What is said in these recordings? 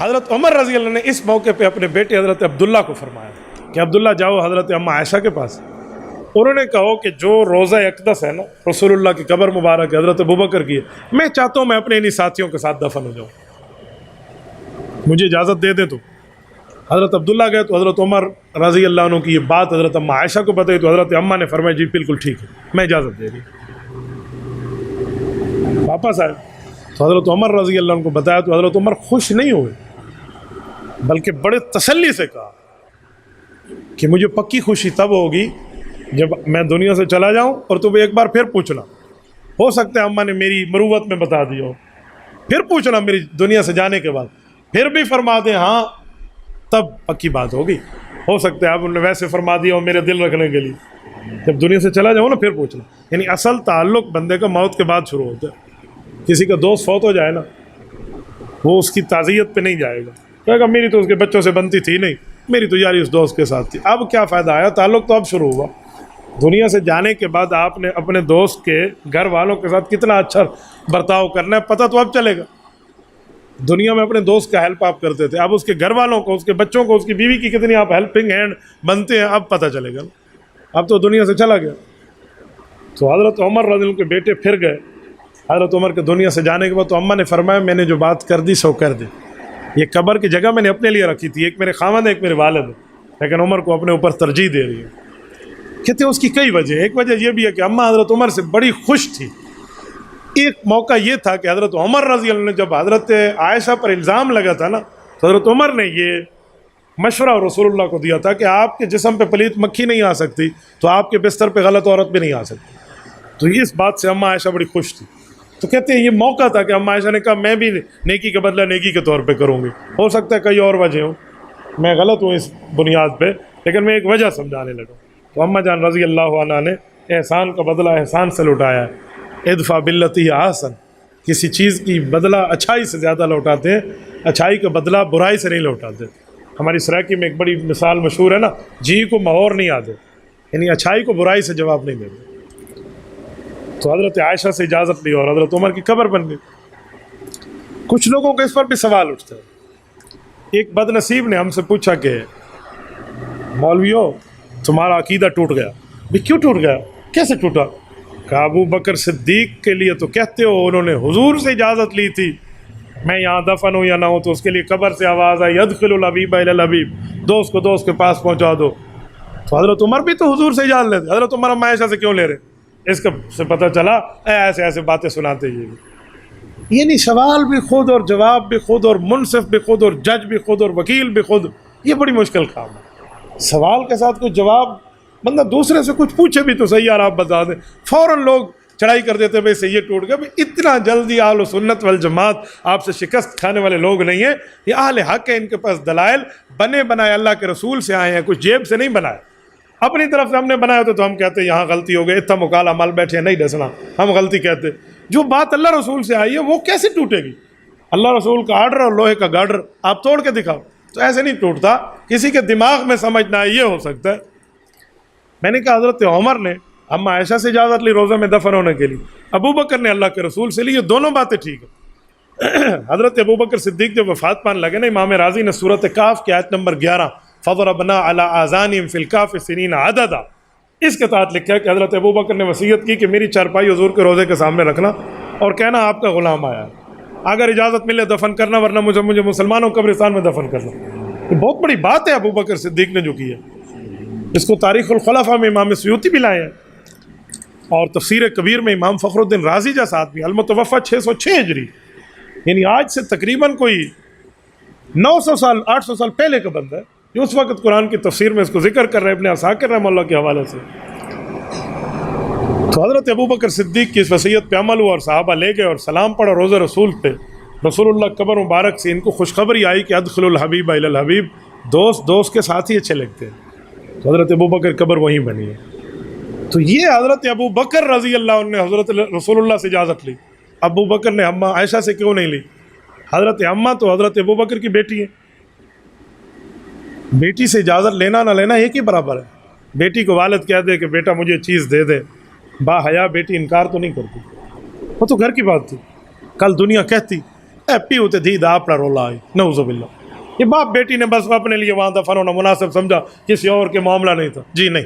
حضرت عمر رضی اللہ نے اس موقع پہ اپنے بیٹے حضرت عبداللہ کو فرمایا کہ عبداللہ جاؤ حضرت اماں عائشہ کے پاس. انہوں نے کہا کہ جو روضہ اقدس ہے نا رسول اللہ کی قبر مبارک حضرت ابوبکر کی ہے، میں چاہتا ہوں میں اپنے انہی ساتھیوں کے ساتھ دفن ہو جاؤں، مجھے اجازت دے دیں. تو حضرت عبداللہ گئے تو حضرت عمر رضی اللہ عنہ کی یہ بات حضرت اماں عائشہ کو بتائی تو حضرت اماں نے فرمایا جی بالکل ٹھیک ہے، میں اجازت دے رہی. واپس آئے تو حضرت عمر رضی اللہ عنہ کو بتایا تو حضرت عمر خوش نہیں ہوئے بلکہ بڑے تسلی سے کہا کہ مجھے پکی خوشی تب ہوگی جب میں دنیا سے چلا جاؤں اور تمہیں ایک بار پھر پوچھنا، ہو سکتا ہے اماں نے میری مروت میں بتا دی ہو، پھر پوچھنا میری دنیا سے جانے کے بعد، پھر بھی فرما دیں ہاں تب پکی بات ہوگی. ہو سکتا ہے اب انہوں نے ویسے فرما دیا ہو میرے دل رکھنے کے لیے، جب دنیا سے چلا جاؤں نا پھر پوچھنا. یعنی اصل تعلق بندے کا موت کے بعد شروع ہوتا ہے. کسی کا دوست فوت ہو جائے نا وہ اس کی تعزیت پہ نہیں جائے گا، کہے گا میری تو اس کے بچوں سے بنتی تھی نہیں، میری تو یاری اس دوست کے ساتھ تھی. اب کیا فائدہ آیا، تعلق تو اب شروع ہوا. دنیا سے جانے کے بعد آپ نے اپنے دوست کے گھر والوں کے ساتھ کتنا اچھا برتاؤ کرنا ہے پتہ تو اب چلے گا. دنیا میں اپنے دوست کا ہیلپ آپ کرتے تھے، اب اس کے گھر والوں کو، اس کے بچوں کو، اس کی بیوی کی کتنی آپ ہیلپنگ ہینڈ بنتے ہیں اب پتہ چلے گا. اب تو دنیا سے چلا گیا. تو حضرت عمر رضی اللہ عنہ کے بیٹے پھر گئے. حضرت عمر کے دنیا سے جانے کے بعد تو اماں نے فرمایا میں نے جو بات کر دی سو کر دی. یہ قبر کی جگہ میں نے اپنے لیے رکھی تھی، ایک میرے خاوند ہے ایک میرے والد ہے، لیکن عمر کو اپنے اوپر ترجیح دے رہی ہے. کہتے ہیں اس کی کئی وجہ، ایک وجہ یہ بھی ہے کہ اماں حضرت عمر سے بڑی خوش تھی. ایک موقع یہ تھا کہ حضرت عمر رضی اللہ عنہ نے جب حضرت عائشہ پر الزام لگا تھا نا تو حضرت عمر نے یہ مشورہ رسول اللہ کو دیا تھا کہ آپ کے جسم پہ پلیت مکھی نہیں آ سکتی تو آپ کے بستر پہ غلط عورت بھی نہیں آ سکتی. تو اس بات سے اماں عائشہ بڑی خوش تھی. تو کہتے ہیں یہ موقع تھا کہ اماں عائشہ نے کہا میں بھی نیکی کا بدلہ نیکی کے طور پہ کروں گی. ہو سکتا ہے کئی اور وجہ ہوں، میں غلط ہوں اس بنیاد پہ، لیکن میں ایک وجہ سمجھانے لگا. تو اماں جان رضی اللہ عنہ نے احسان کا بدلہ احسان سے لوٹایا ہے. ادفع باللتی احسن، کسی چیز کی بدلہ اچھائی سے زیادہ لوٹاتے ہیں، اچھائی کا بدلہ برائی سے نہیں لوٹاتے. ہماری سرائکی میں ایک بڑی مثال مشہور ہے نا، جی کو مہور نہیں آتے، یعنی اچھائی کو برائی سے جواب نہیں دیتے. تو حضرت عائشہ سے اجازت لی اور حضرت عمر کی قبر بن گئی. کچھ لوگوں کے اس پر بھی سوال اٹھتا ہے. ایک بد نصیب نے ہم سے پوچھا کہ مولویو تمہارا عقیدہ ٹوٹ گیا. بھی کیوں ٹوٹ گیا، کیسے ٹوٹا؟ کہ ابو بکر صدیق کے لیے تو کہتے ہو انہوں نے حضور سے اجازت لی تھی میں یہاں دفن ہوں یا نہ ہوں، تو اس کے لیے قبر سے آواز آئی ادخل الحبیب الی الحبیب، دوست کو دوست کے پاس پہنچا دو. تو حضرت عمر بھی تو حضور سے اجازت لیتے، حضرت عمر اماں عائشہ سے کیوں لے رہے؟ اس کا سے پتہ چلا ایسے ایسے باتیں سناتے یہ بھی. یعنی سوال بھی خود اور جواب بھی خود اور منصف بھی خود اور جج بھی خود اور وکیل بھی خود. یہ بڑی مشکل کام ہے. سوال کے ساتھ کوئی جواب، بندہ دوسرے سے کچھ پوچھے بھی تو صحیح یار آپ بتا دیں، فوراً لوگ چڑھائی کر دیتے بھائی سے یہ ٹوٹ گیا. اتنا جلدی اہل سنت والجماعت آپ سے شکست کھانے والے لوگ نہیں ہیں. یہ اہل حق ہے، ان کے پاس دلائل بنے بنائے اللہ کے رسول سے آئے ہیں، کچھ جیب سے نہیں بنائے. اپنی طرف سے ہم نے بنایا تو ہم کہتے ہیں یہاں غلطی ہو گئی، اتنا مکالا مال بیٹھے نہیں ڈسنا، ہم غلطی کہتے. جو بات اللہ رسول سے آئی ہے وہ کیسے ٹوٹے گی؟ اللہ رسول کا آرڈر اور لوہے کا گارڈر آپ توڑ کے دکھاؤ تو ایسے نہیں ٹوٹتا. کسی کے دماغ میں سمجھنا ہے یہ ہو سکتا ہے. میں نے کہا حضرت عمر نے اماں عائشہ سے اجازت لی روزہ میں دفن ہونے کے لیے، ابو بکر نے اللہ کے رسول سے لی، یہ دونوں باتیں ٹھیک ہیں. حضرت ابو بکر صدیق جب وفات پانے لگے نا، امام راضی نے سورۃ کاف کی آیت نمبر 11 فضربنا علی آذانہم فی الکہف سنین عددا، اس کے تحت لکھا ہے کہ حضرت ابو بکر نے وصیت کی کہ میری چارپائی حضور کے روزے کے سامنے رکھنا اور کہنا آپ کا غلام آیا، اگر اجازت ملے دفن کرنا، ورنہ مجھے مسلمانوں قبرستان میں دفن کرنا. یہ بہت بڑی بات ہے ابو بکر صدیق نے جو کی ہے. اس کو تاریخ الخلفاء میں امام سیوطی بھی لائے ہیں، اور تفسیر کبیر میں امام فخر الدین رازی جیسا آدمی، المتوفی 606 ہجری، یعنی آج سے تقریباً کوئی 900 سال 800 سال پہلے کا بندہ ہے، جو اس وقت قرآن کی تفسیر میں اس کو ذکر کر رہے ہیں ابن عساکر رحمہ اللہ کے حوالے سے. تو حضرت ابو بکر صدیق کی اس وصیت پہ عمل ہوا اور صحابہ لے گئے اور سلام پڑھا روزہ رسول پہ. رسول اللہ قبر مبارک سے ان کو خوشخبری آئی کہ ادخل الحبیب الی الحبیب، دوست دوست کے ساتھ ہی اچھے لگتے ہیں. تو حضرت ابو بکر قبر وہیں بنی ہے. تو یہ حضرت ابو بکر رضی اللہ عنہ نے حضرت رسول اللہ سے اجازت لی. ابو بکر نے اماں عائشہ سے کیوں نہیں لی؟ حضرت اماں تو حضرت ابو بکر کی بیٹی ہے، بیٹی سے اجازت لینا نہ لینا ایک ہی برابر ہے. بیٹی کو والد کہہ دے کہ بیٹا مجھے چیز دے دے، با حیا بیٹی انکار تو نہیں کرتی. وہ تو گھر کی بات تھی. کل دنیا کہتی پیوتے دھیدا اپنا رولا آئی نعوذ باللہ. یہ باپ بیٹی نے بس اپنے لیے وہاں دفن ہونا مناسب سمجھا, کسی اور کے معاملہ نہیں تھا. جی نہیں,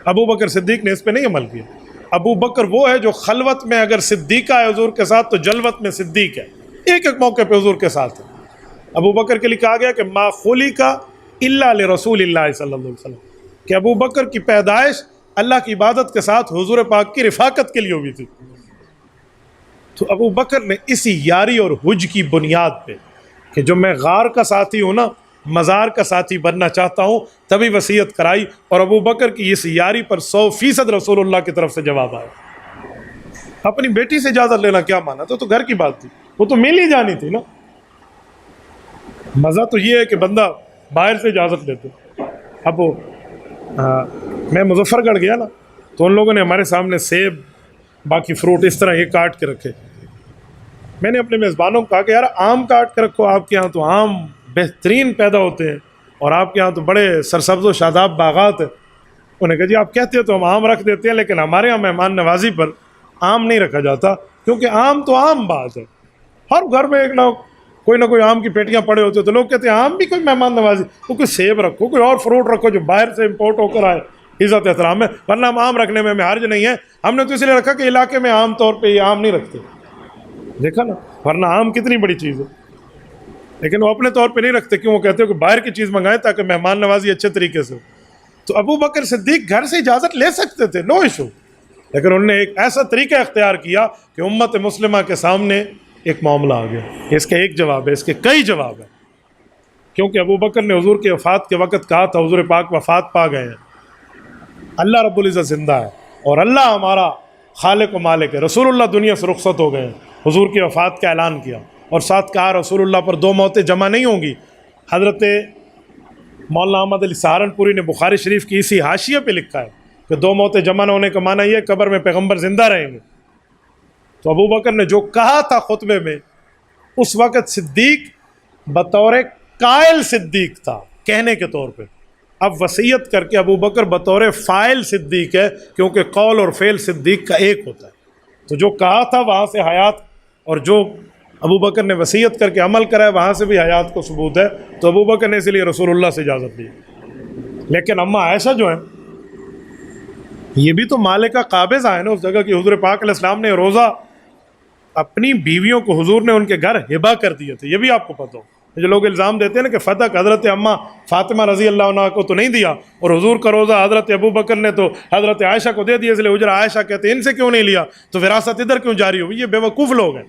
ابو بکر صدیق نے اس پہ نہیں عمل کیا. ابو بکر وہ ہے جو خلوت میں اگر صدیقہ ہے حضور کے ساتھ تو جلوت میں صدیق ہے, ایک ایک موقع پہ حضور کے ساتھ ہے. ابو بکر کے لیے کہا گیا کہ ما خلق الا لرسول اللہ صلی اللہ علیہ وسلم, کہ ابو بکر کی پیدائش اللہ کی عبادت کے ساتھ حضور پاک کی رفاقت کے لیے ہوئی تھی. تو ابو بکر نے اسی یاری اور حج کی بنیاد پہ کہ جو میں غار کا ساتھی ہوں نا, مزار کا ساتھی بننا چاہتا ہوں, تبھی وصیت کرائی. اور ابو بکر کی اس یاری پر 100% رسول اللہ کی طرف سے جواب آیا. اپنی بیٹی سے اجازت لینا کیا مانا, تو گھر کی بات تھی, وہ تو مل ہی جانی تھی نا. مزہ تو یہ ہے کہ بندہ باہر سے اجازت لیتے. اب میں مظفر گڑھ گیا نا, تو ان لوگوں نے ہمارے سامنے سیب باقی فروٹ اس طرح یہ کاٹ کے رکھے. میں نے اپنے میزبانوں کو کہا کہ یار آم کاٹ کے رکھو, آپ کے یہاں تو آم بہترین پیدا ہوتے ہیں اور آپ کے یہاں تو بڑے سرسبز و شاداب باغات ہیں. انہوں نے کہا جی آپ کہتے ہیں تو ہم آم رکھ دیتے ہیں, لیکن ہمارے یہاں مہمان نوازی پر آم نہیں رکھا جاتا, کیونکہ آم تو عام بات ہے. ہر گھر میں ایک نہ کوئی آم کی پیٹیاں پڑے ہوتے ہیں, تو لوگ کہتے ہیں آم بھی کوئی مہمان نوازی, تو کوئی سیب رکھو, کوئی اور فروٹ رکھو جو باہر سے امپورٹ ہو کر آئے, عزت احترام ہے. ورنہ ہم آم رکھنے میں ہمیں حرج نہیں ہے. ہم نے تو اس لیے رکھا کہ علاقے میں عام طور پہ یہ آم نہیں رکھتے, دیکھا نا, ورنہ آم کتنی بڑی چیز ہے. لیکن وہ اپنے طور پہ نہیں رکھتے, کیوں, وہ کہتے ہیں کہ باہر کی چیز منگائیں تاکہ مہمان نوازی اچھے طریقے سے ہو. تو ابو بکر صدیق گھر سے اجازت لے سکتے تھے, نو ایشو, لیکن انہوں نے ایک ایسا طریقہ اختیار کیا کہ امت مسلمہ کے سامنے ایک معاملہ آ گیا. اس کا ایک جواب ہے, اس کے کئی جواب ہیں. کیونکہ ابو بکر نے حضور کے وفات کے وقت کہا تھا حضور پاک وفات پا گئے ہیں, اللہ رب العزت زندہ ہے اور اللہ ہمارا خالق و مالک ہے. رسول اللہ دنیا سے رخصت ہو گئے ہیں. حضور کی وفات کا اعلان کیا اور ساتھ کہا رسول اللہ پر 2 موتیں جمع نہیں ہوں گی. حضرت مولانا احمد علی سہارنپوری نے بخاری شریف کی اسی حاشیے پہ لکھا ہے کہ 2 موتیں جمع نہ ہونے کا معنی یہ قبر میں پیغمبر زندہ رہیں گے. تو ابو بکر نے جو کہا تھا خطبے میں, اس وقت صدیق بطور قائل صدیق تھا, کہنے کے طور پہ. اب وصیت کر کے ابو بکر بطور فاعل صدیق ہے, کیونکہ قول اور فعل صدیق کا ایک ہوتا ہے. تو جو کہا تھا وہاں سے حیات, اور جو ابو بکر نے وصیت کر کے عمل کرا ہے وہاں سے بھی حیات کو ثبوت ہے. تو ابو بکر نے اسی لیے رسول اللہ سے اجازت لی. لیکن اماں عائشہ جو ہیں, یہ بھی تو مالکہ قابضہ ہے نا اس جگہ کی. حضور پاک علیہ السلام نے روزہ اپنی بیویوں کو حضور نے ان کے گھر ہبہ کر دیے تھے, یہ بھی آپ کو پتہ ہو. جو لوگ الزام دیتے ہیں نا کہ فتح حضرت اماں فاطمہ رضی اللہ عنہ کو تو نہیں دیا, اور حضور کا روزہ حضرت ابو بکر نے تو حضرت عائشہ کو دے دیا, اس لیے حجرہ عائشہ کہتے ہیں ان سے کیوں نہیں لیا, تو وراثت ادھر کیوں جاری ہوئی. یہ بیوقوف لوگ ہیں,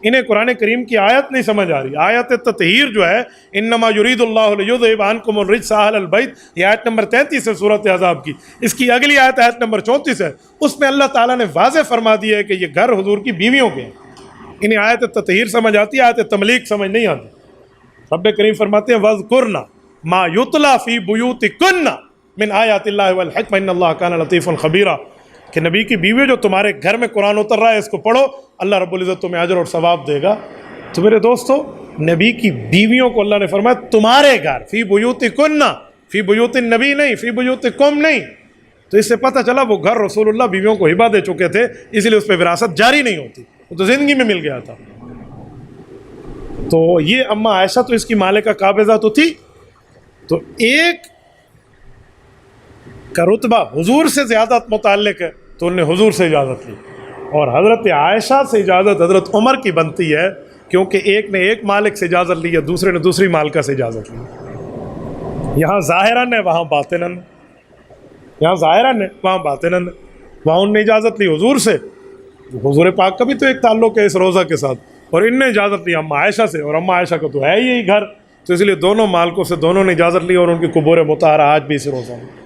انہیں قرآن کریم کی آیت نہیں سمجھ آ رہی. آیت تطہیر جو ہے, انما یرید اللہ لیذھب عنکم الرجس اہل البیت, یہ آیت نمبر 33 ہے سورۃ احزاب کی. اس کی اگلی آیت آیت نمبر 34 ہے, اس میں اللہ تعالیٰ نے واضح فرما دیا ہے کہ یہ گھر حضور کی بیویوں کے ہیں. انہیں آیت تطہیر سمجھ آتی ہے, آیت تملیک سمجھ نہیں آتی. رب کریم فرماتے ہیں وَاذْكُرْنَ مَا يُتْلَى فِي بُيُوتِكُنَّ مِنْ آیَاتِ اللَّهِ وَالْحِکْمَةِ إِنَّ اللَّهَ كَانَ لَطِیفًا خَبِیرًا, کہ نبی کی بیوی جو تمہارے گھر میں قرآن اتر رہا ہے اس کو پڑھو, اللہ رب العزت تمہیں اجر اور ثواب دے گا. تو میرے دوستو, نبی کی بیویوں کو اللہ نے فرمایا تمہارے گھر, فی بیوتکن, فی بیوت النبی نہیں, فی بیوتکم نہیں. تو اس سے پتہ چلا وہ گھر رسول اللہ بیویوں کو ہبہ دے چکے تھے, اس لیے اس پہ وراثت جاری نہیں ہوتی, وہ تو زندگی میں مل گیا تھا. تو یہ اماں عائشہ تو اس کی مالکہ قابضہ تو تھی, تو ایک کا رتبہ حضور سے زیادہ متعلق ہے, تو انہوں نے حضور سے اجازت لی. اور حضرت عائشہ سے اجازت حضرت عمر کی بنتی ہے, کیونکہ ایک نے ایک مالک سے اجازت لی ہے, دوسرے نے دوسری مالکہ سے اجازت لی. یہاں ظاہراً ہے وہاں باطناً, یہاں ظاہراً ہے وہاں باطناً. وہاں انہوں نے اجازت لی حضور سے, حضور پاک کا بھی تو ایک تعلق ہے اس روزہ کے ساتھ, اور ان نے اجازت لی اماں عائشہ سے, اور اماں عائشہ کا تو ہے یہی گھر, تو اس لیے دونوں مالکوں سے دونوں نے اجازت لی, اور ان کی قبور مطہرہ آج بھی اس روزہ میں.